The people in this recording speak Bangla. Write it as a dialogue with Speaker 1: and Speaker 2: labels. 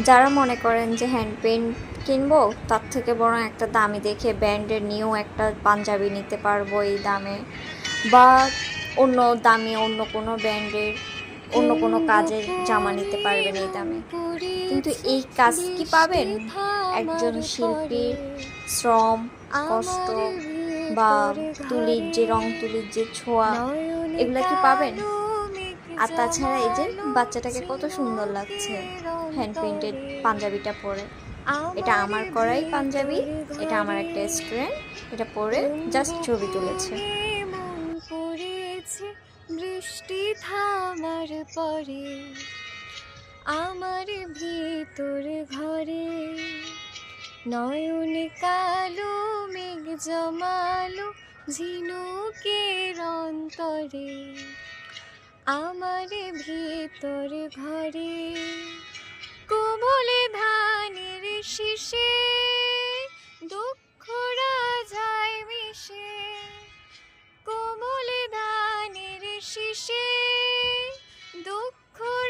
Speaker 1: যারা মনে করেন যে হ্যান্ড পেইন্ট কিনবো, তার থেকে বরং একটা দামি দেখে ব্র্যান্ডের নিয়েও একটা পাঞ্জাবি নিতে পারবো এই দামে, বা অন্য দামি অন্য কোনো ব্র্যান্ডের অন্য কোনো কাজের জামা নিতে পারবেন এই দামে। কিন্তু এই কাজ কি পাবেন একজন শিল্পীর শ্রম, কষ্ট বা তুলির যে রং, তুলির যে ছোঁয়া, এগুলা কি পাবেন? আর তাছাড়া এই যে বাচ্চাটাকে কত সুন্দর লাগছে হ্যান্ড পেইন্টেড পাঞ্জাবিটা পরে। এটা আমার করাই পাঞ্জাবি, এটা আমার একটা স্টুডেন্ট এটা পরে জাস্ট ছবি তুলেছে।
Speaker 2: মন পড়েছে বৃষ্টি থামার পরে আমার ভিতর ঘরে, নয়ন কালো মেঘ জমালো ঝিনুকের অন্তরে, আমার ভিতর ঘরে কোমল ধানের শিশে